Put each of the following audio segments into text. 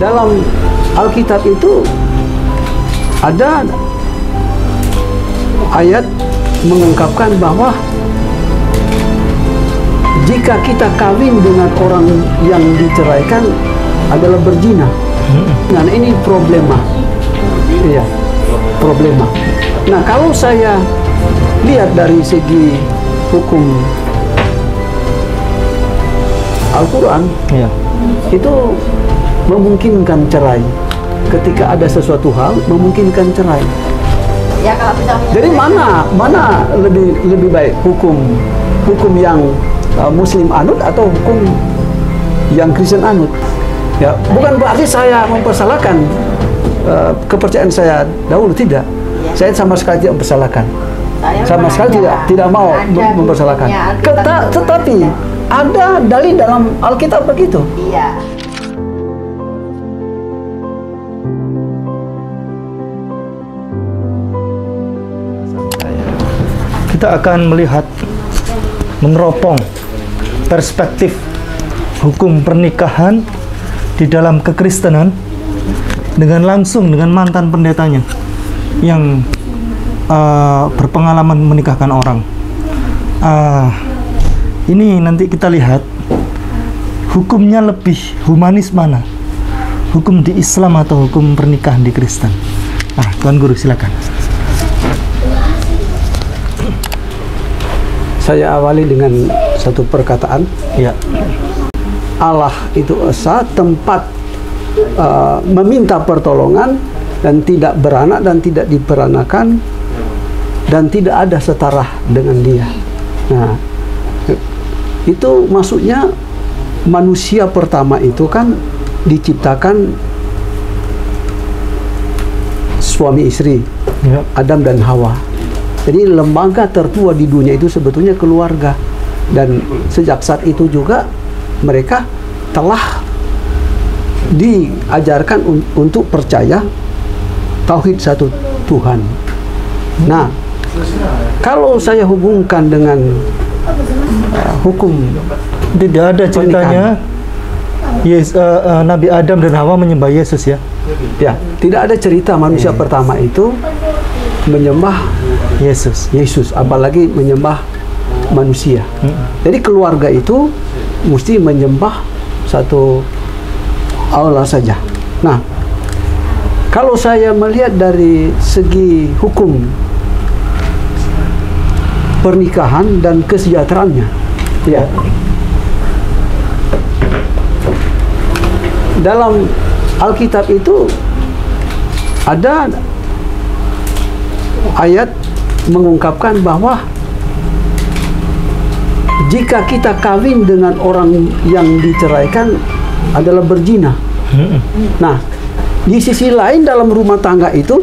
dalam Alkitab itu ada ayat mengungkapkan bahwa jika kita kawin dengan orang yang diceraikan adalah berzina. Nah, ini problema. Iya, problema. Nah, kalau saya lihat dari segi hukum Al-Quran, ya, itu memungkinkan cerai. Ketika ada sesuatu hal memungkinkan cerai. Ya, kalau jadi mana lebih baik hukum yang Muslim anut atau hukum yang Kristen anut? Ya, bukan berarti saya mempersalahkan kepercayaan saya dahulu, tidak. Saya sama sekali tidak mempersalahkan. Sama sekali tidak mau mempersalahkan. Tetapi ada dalil dalam Alkitab begitu. Iya. Kita akan melihat, meneropong perspektif hukum pernikahan di dalam kekristenan dengan mantan pendetanya yang berpengalaman menikahkan orang. Ini nanti kita lihat hukumnya lebih humanis mana, hukum di Islam atau hukum pernikahan di Kristen. Nah, Tuan Guru silakan. Saya awali dengan satu perkataan. Ya. Allah itu esa, tempat meminta pertolongan dan tidak beranak dan tidak diperanakan dan tidak ada setara dengan Dia. Nah, itu maksudnya manusia pertama itu kan diciptakan suami istri, ya, Adam dan Hawa. Jadi lembaga tertua di dunia itu sebetulnya keluarga, dan sejak saat itu juga mereka telah diajarkan untuk percaya tauhid satu Tuhan. Nah, kalau saya hubungkan dengan hukum, tidak ada ceritanya Nabi Adam dan Hawa menyembah Yesus, ya? Ya, tidak ada cerita manusia pertama itu menyembah Yesus, apalagi menyembah manusia. Jadi keluarga itu mesti menyembah satu Allah saja. Nah, kalau saya melihat dari segi hukum pernikahan dan kesejahteraannya, ya, dalam Alkitab itu ada ayat mengungkapkan bahwa jika kita kawin dengan orang yang diceraikan adalah berzina. Nah, di sisi lain dalam rumah tangga itu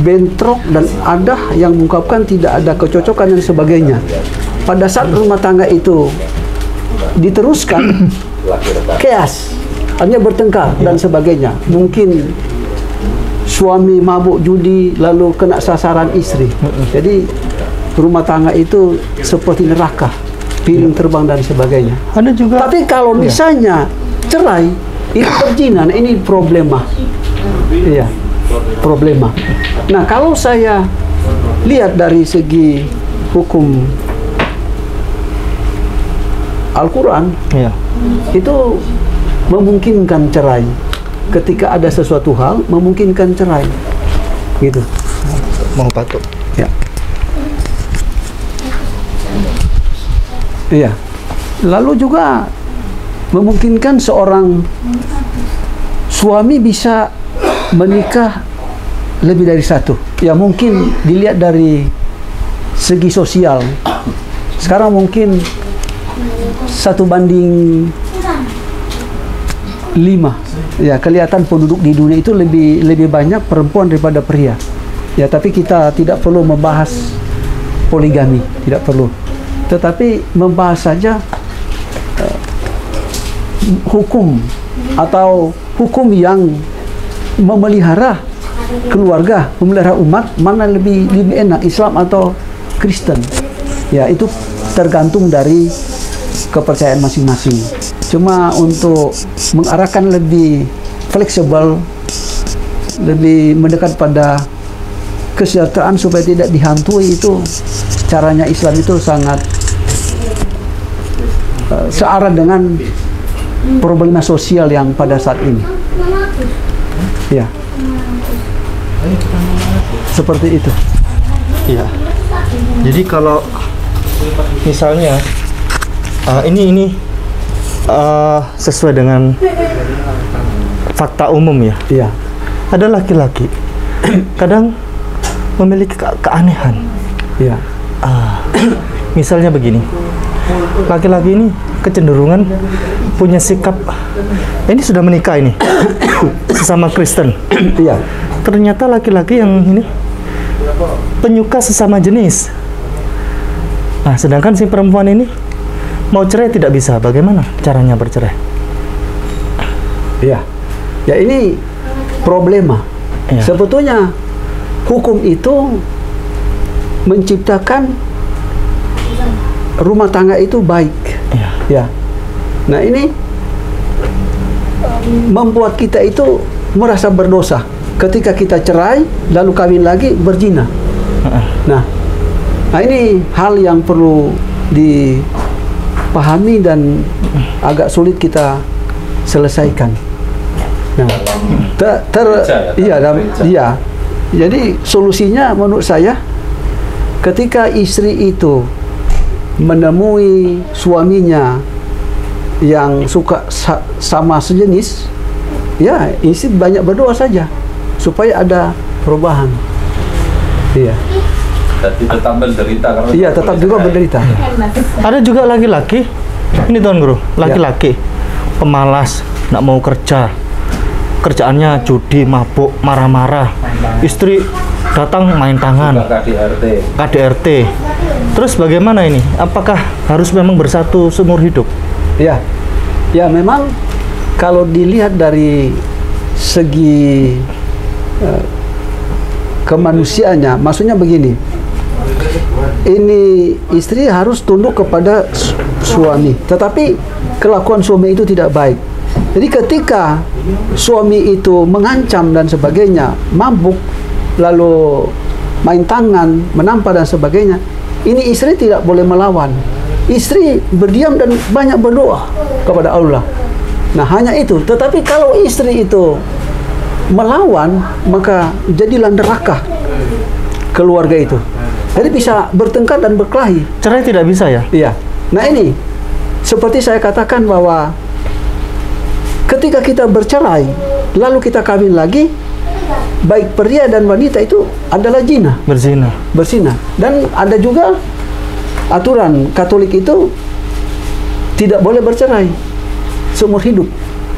bentrok dan ada yang mengungkapkan tidak ada kecocokan dan sebagainya. Pada saat rumah tangga itu diteruskan, chaos, hanya bertengkar dan sebagainya. Mungkin suami mabuk judi lalu kena sasaran istri. Jadi rumah tangga itu seperti neraka, piring terbang dan sebagainya. Ada juga. Tapi kalau misalnya cerai, itu berzina. Nah, ini problema. Iya, problema. Nah, kalau saya lihat dari segi hukum Al-Quran, ya, itu memungkinkan cerai. Ketika ada sesuatu hal memungkinkan cerai, gitu. Mau patuk? Ya. Iya. Lalu juga memungkinkan seorang suami bisa menikah lebih dari satu. Ya, mungkin dilihat dari segi sosial. Sekarang mungkin 1:5. Ya, kelihatan penduduk di dunia itu lebih banyak perempuan daripada pria. Ya, tapi kita tidak perlu membahas poligami, tidak perlu. Tetapi membahas saja hukum atau hukum yang memelihara keluarga, memelihara umat, mana lebih enak, Islam atau Kristen. Ya, itu tergantung dari kepercayaan masing-masing. Cuma untuk mengarahkan lebih fleksibel, lebih mendekat pada kesejahteraan supaya tidak dihantui, itu caranya Islam itu sangat searah dengan problema sosial yang pada saat ini. Ya, seperti itu. Iya. Jadi kalau misalnya ini sesuai dengan fakta umum ya. Iya. Ada laki-laki kadang memiliki keanehan. Iya. Misalnya begini, laki-laki ini kecenderungan punya sikap, ini sudah menikah ini, sesama Kristen. Iya. Ternyata laki-laki yang ini penyuka sesama jenis. Nah, sedangkan si perempuan ini mau cerai tidak bisa. Bagaimana caranya bercerai? Iya. Ya, ini problema. Iya. Sebetulnya hukum itu menciptakan rumah tangga itu baik. Iya. Ya. Nah, ini membuat kita itu merasa berdosa ketika kita cerai lalu kawin lagi berzina. Nah, ini hal yang perlu dipahami dan agak sulit kita selesaikan. Nah, iya. Jadi solusinya menurut saya, ketika istri itu menemui suaminya yang suka sama sejenis, ya istri banyak berdoa saja supaya ada perubahan. Iya. Jadi tetap menderita karena Iya, tetap juga menderita. Ada juga laki-laki, ini Tuan Guru, laki-laki pemalas, nggak mau kerja, kerjaannya judi, mabuk, marah-marah. Istri datang main tangan, KDRT. Terus bagaimana ini? Apakah harus memang bersatu seumur hidup? Ya, ya memang kalau dilihat dari segi kemanusiaannya, maksudnya begini, ini istri harus tunduk kepada suami, tetapi kelakuan suami itu tidak baik. Jadi ketika suami itu mengancam dan sebagainya, mabuk, lalu main tangan, menampar dan sebagainya, ini istri tidak boleh melawan. Istri berdiam dan banyak berdoa kepada Allah. Nah, hanya itu. Tetapi kalau istri itu melawan, maka jadilah neraka keluarga itu. Jadi bisa bertengkar dan berkelahi. Cerai tidak bisa ya? Iya. Nah, ini seperti saya katakan bahwa ketika kita bercerai, lalu kita kawin lagi, baik pria dan wanita itu adalah zina. Berzina. Dan ada juga aturan Katolik itu tidak boleh bercerai seumur hidup.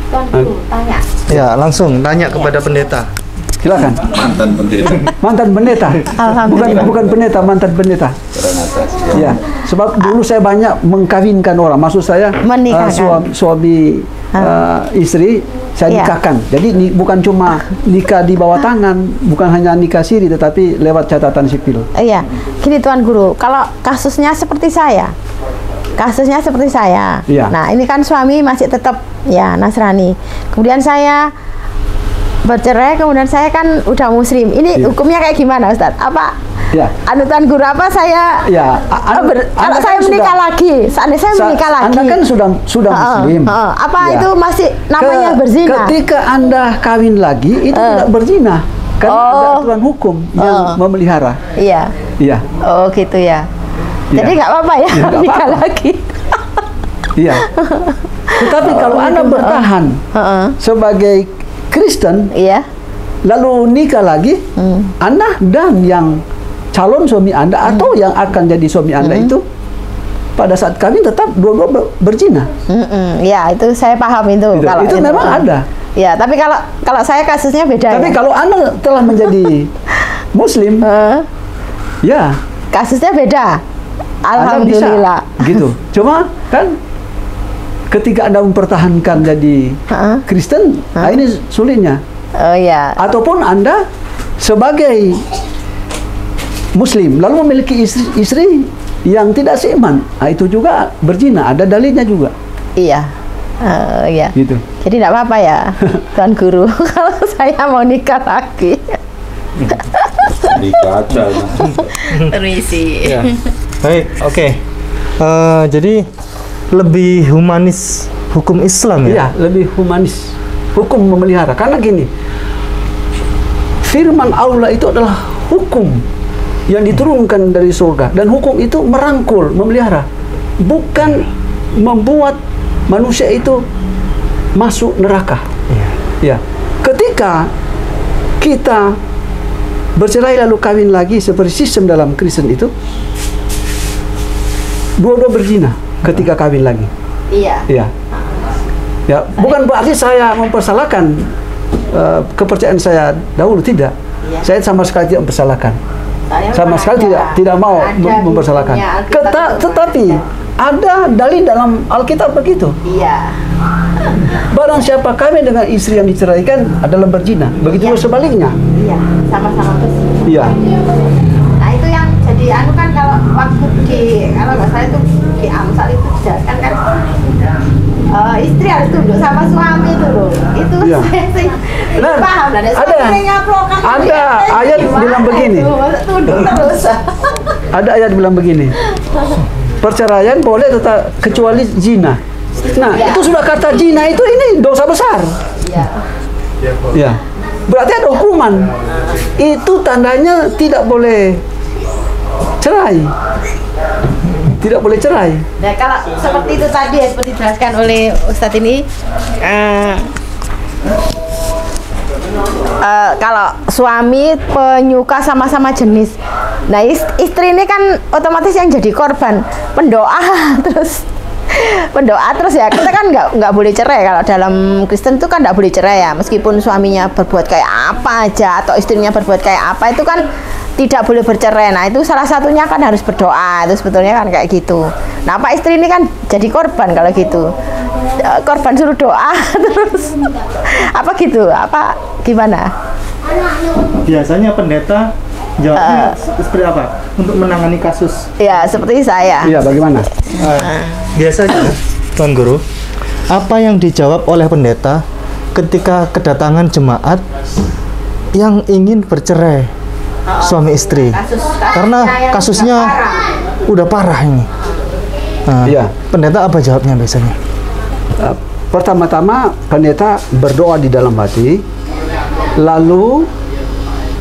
Tanya. Ya, langsung tanya kepada pendeta. Silakan. Mantan pendeta. Bukan pendeta, mantan pendeta. Ya, sebab dulu saya banyak mengkawinkan orang. Maksud saya suami istri saya nikahkan. Jadi bukan cuma nikah di bawah tangan, bukan hanya nikah siri, tetapi lewat catatan sipil. Iya, gini Tuan Guru, kalau kasusnya seperti saya, Iya. Nah ini kan suami masih tetap ya Nasrani, kemudian saya bercerai, kemudian saya kan udah Muslim. Ini hukumnya kayak gimana, Ustadz? Apa? Ya. Tuan Guru, apa saya? Ya. Kalau saya menikah lagi, seandainya saya menikah lagi. Anda kan sudah Muslim. Apa Ya. itu masih namanya berzina? Ketika Anda kawin lagi, itu tidak berzina. Karena ada aturan hukum yang memelihara. Iya. Iya. Oh gitu ya. Jadi nggak apa-apa ya, nggak nikah apa-apa. lagi. Iya. Tetapi kalau Anda bertahan sebagai Kristen, Iya. lalu nikah lagi, Anda dan yang calon suami Anda atau yang akan jadi suami Anda itu pada saat kawin tetap dua-dua berzina. Ya, itu saya paham itu. Itu memang ada. Ya, tapi kalau saya kasusnya beda. Tapi ya? kalau Anda telah menjadi Muslim, ya kasusnya beda. Anda Alhamdulillah. bisa, gitu. Cuma kan ketika Anda mempertahankan jadi Kristen, nah ini sulitnya. Oh ya. Ataupun Anda sebagai Muslim lalu memiliki istri yang tidak seiman, nah itu juga berzina, ada dalilnya juga. Iya. Ya. Gitu. Jadi tidak apa-apa ya, Tuan Guru, kalau saya mau nikah lagi. Nikah aja. Permisi. Ya. Baik, oke. Jadi lebih humanis hukum Islam ya? Iya, lebih humanis hukum memelihara. Karena gini, firman Allah itu adalah hukum yang diturunkan dari surga, dan hukum itu merangkul, memelihara, bukan membuat manusia itu masuk neraka. Ya, ketika kita bercerai lalu kawin lagi seperti sistem dalam Kristen itu, dua-dua berzina ketika kawin lagi. Iya. Ya, ya, bukan berarti saya mempersalahkan kepercayaan saya dahulu, tidak. Iya. Saya sama sekali tidak mempersalahkan. Sama sekali tidak mau mempersalahkan. Tetapi ada dalil dalam Alkitab begitu. Iya. Barang siapa kawin dengan istri yang diceraikan adalah berzina. Begitu juga sebaliknya. Iya, sama-sama bersih. Iya. Nah itu yang jadi anu kan, kalau waktu kalau nggak salah itu di Amsal itu dijelaskan kan, istri harus tunduk sama suami itu loh. Itu Iya. saya sih Nah, paham. ada ayat bilang begini. Tunduk terus. Ada ayat bilang begini. Perceraian boleh tetap kecuali zina. Nah, Ya. itu sudah kata zina itu ini dosa besar. Iya. Ya. Berarti ada hukuman. Itu tandanya tidak boleh cerai. Tidak boleh cerai. Nah kalau seperti itu tadi ya, seperti dijelaskan oleh Ustadz ini, kalau suami penyuka sama-sama jenis, nah istri ini kan otomatis yang jadi korban, pendoa terus ya, kita kan nggak boleh cerai. Kalau dalam Kristen itu kan nggak boleh cerai ya, meskipun suaminya berbuat kayak apa aja atau istrinya berbuat kayak apa, itu kan tidak boleh bercerai. Nah itu salah satunya kan harus berdoa, itu sebetulnya kan kayak gitu. Nah Pak istri ini kan jadi korban kalau gitu, korban suruh doa terus apa gitu, apa gimana? Biasanya pendeta jawabnya seperti apa untuk menangani kasus? Ya seperti saya. Iya, bagaimana? Biasanya, Tuan Guru, apa yang dijawab oleh pendeta ketika kedatangan jemaat yang ingin bercerai suami istri? Karena kasusnya udah parah ini. Nah, Iya. pendeta apa jawabnya biasanya? Pertama-tama pendeta berdoa di dalam hati, lalu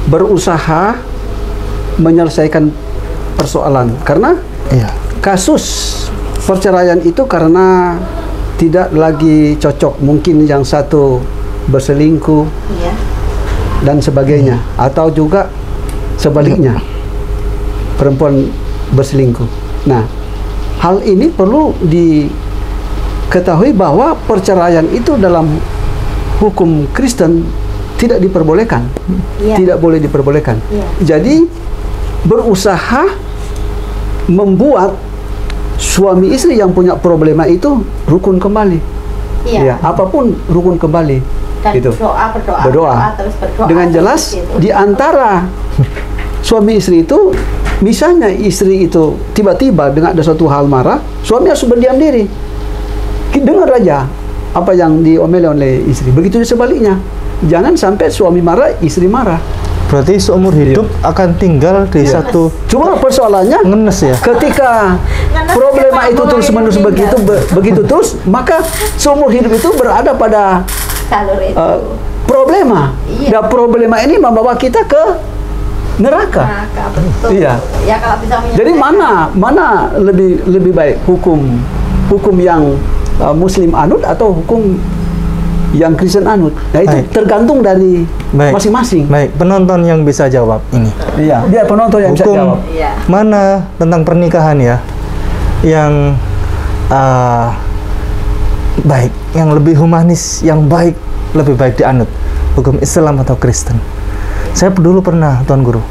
berusaha menyelesaikan persoalan. Karena Iya. kasus perceraian itu karena tidak lagi cocok, mungkin yang satu berselingkuh Iya. dan sebagainya, atau juga sebaliknya perempuan berselingkuh. Nah, hal ini perlu diketahui bahwa perceraian itu dalam hukum Kristen tidak diperbolehkan. Iya. Tidak boleh diperbolehkan. Iya. Jadi berusaha membuat suami istri yang punya problema itu rukun kembali. Iya. Ya, apapun rukun kembali. Dan Gitu. berdoa terus berdoa Dengan terus jelas gitu. di antara suami istri itu, misalnya istri itu tiba-tiba dengan ada suatu hal marah, suami harus berdiam diri. Dengar aja apa yang diomeli oleh istri. Begitu sebaliknya. Jangan sampai suami marah, istri marah. Berarti seumur hidup akan tinggal di Iya. satu Cuma persoalannya ngenes ya. ketika problema itu terus-menerus begitu terus, maka seumur hidup itu berada pada Jalur itu. problema. Iya. Dan problema ini membawa kita ke neraka. Neraka, betul. Iya. Ya kalau bisa Jadi mana lebih baik hukum yang Muslim anut atau hukum yang Kristen anut? Nah itu Baik. tergantung dari Baik. masing-masing. Baik, penonton yang bisa jawab ini. Iya, biar penonton yang bisa Hukum jawab. Iya. mana tentang pernikahan ya yang baik, yang lebih humanis, yang baik, lebih baik dianut, hukum Islam atau Kristen? Saya dulu pernah, Tuan Guru,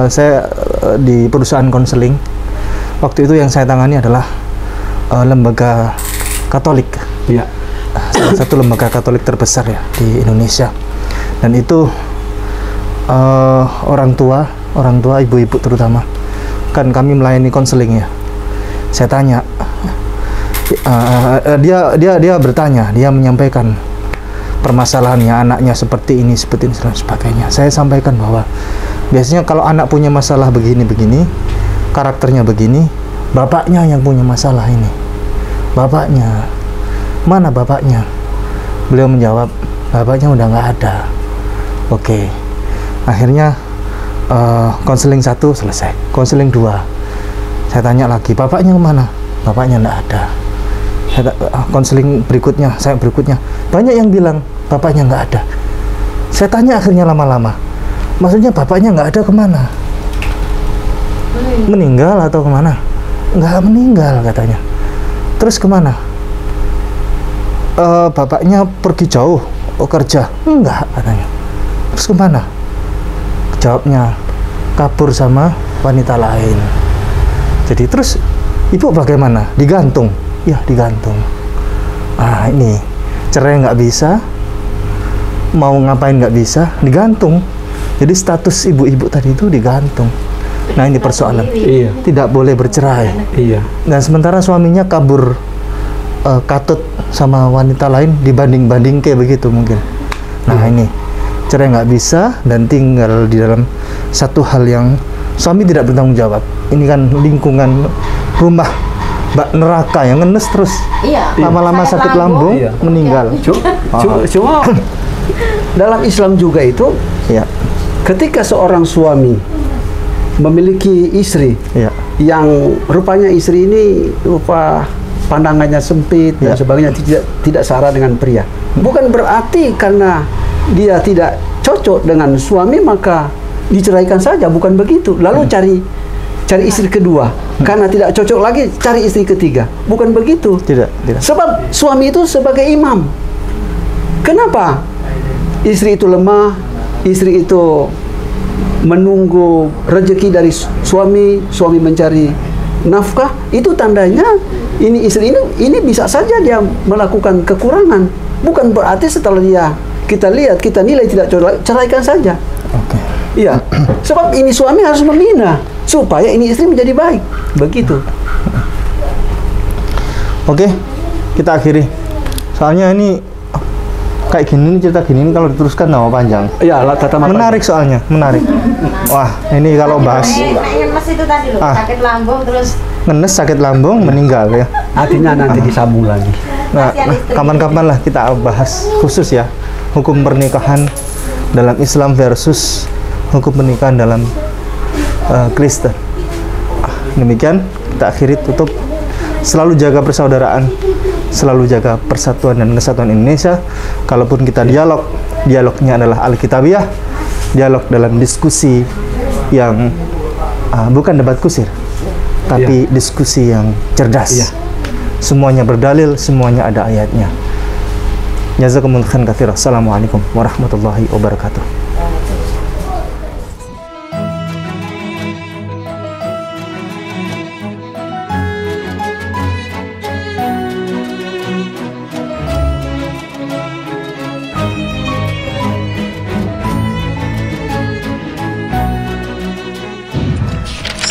saya di perusahaan konseling. Waktu itu yang saya tangani adalah lembaga Katolik. Iya. Salah satu lembaga Katolik terbesar ya di Indonesia. Dan itu orang tua ibu-ibu terutama, kan kami melayani konseling ya. Saya tanya, Dia bertanya, dia menyampaikan permasalahannya, anaknya seperti ini dan sebagainya. Saya sampaikan bahwa biasanya kalau anak punya masalah begini, karakternya begini, bapaknya yang punya masalah ini. Bapaknya, mana bapaknya? Beliau menjawab, bapaknya udah nggak ada. Oke, akhirnya konseling 1 selesai, konseling 2. Saya tanya lagi, bapaknya kemana? Bapaknya nggak ada. Konseling berikutnya, banyak yang bilang bapaknya nggak ada. Saya tanya akhirnya lama-lama, maksudnya bapaknya nggak ada kemana? Meninggal atau kemana? Nggak meninggal katanya. Terus kemana? Bapaknya pergi jauh, kerja? Enggak katanya. Terus kemana? Jawabnya, kabur sama wanita lain. Jadi terus ibu bagaimana? Digantung? Ya digantung. Ini cerai nggak bisa, mau ngapain nggak bisa, digantung. Jadi status ibu-ibu tadi itu digantung. Nah ini persoalan. Iya. Tidak boleh bercerai. Iya. Dan sementara suaminya kabur, katut sama wanita lain, dibanding-banding kayak begitu mungkin. Nah ini cerai nggak bisa dan tinggal di dalam satu hal yang suami tidak bertanggung jawab. Ini kan lingkungan rumah bak neraka yang ngenes terus. Iya. Lama-lama sakit lambung, Iya. meninggal. Cuma dalam Islam juga itu, Ya, ketika seorang suami memiliki istri ya, yang rupanya istri ini rupa pandangannya sempit dan Ya. sebagainya, tidak setara dengan pria. Bukan berarti karena dia tidak cocok dengan suami maka diceraikan saja, bukan begitu. Lalu cari istri kedua. Karena tidak cocok lagi, cari istri ketiga. Bukan begitu. tidak. Sebab suami itu sebagai imam. Kenapa? Istri itu lemah, istri itu menunggu rezeki dari suami mencari nafkah, itu tandanya ini istri ini bisa saja dia melakukan kekurangan. Bukan berarti setelah kita nilai tidak cocok, ceraikan saja. Oke. Iya. Sebab ini suami harus membina supaya ini istri menjadi baik. Begitu. Oke, kita akhiri. Soalnya ini kayak gini nih, cerita gini nih kalau diteruskan nama panjang. Iya, tata mapan. Menarik soalnya, menarik. Wah, ini kalau bahas Ngenes itu tadi loh, sakit lambung terus ngenes, sakit lambung, meninggal ya. Artinya nanti disambung lagi. Nah, kapan-kapan lah kita bahas khusus ya, hukum pernikahan dalam Islam versus hukum pernikahan dalam Kristen. Demikian kita akhiri, tutup. Selalu jaga persaudaraan, selalu jaga persatuan dan kesatuan Indonesia. Kalaupun kita dialognya adalah Alkitabiah, dialog dalam diskusi yang bukan debat kusir, tapi diskusi yang cerdas. Iya. Semuanya berdalil, semuanya ada ayatnya. Jazakumullahu khairan katsiran. Assalamualaikum warahmatullahi wabarakatuh.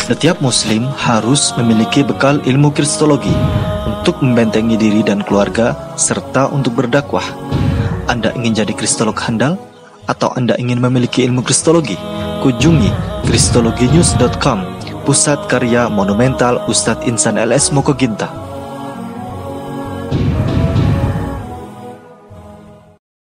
Setiap muslim harus memiliki bekal ilmu kristologi untuk membentengi diri dan keluarga serta untuk berdakwah. Anda ingin jadi kristolog handal atau Anda ingin memiliki ilmu kristologi? Kunjungi kristologinews.com, pusat karya monumental Ustadz Insan LS Mokoginta.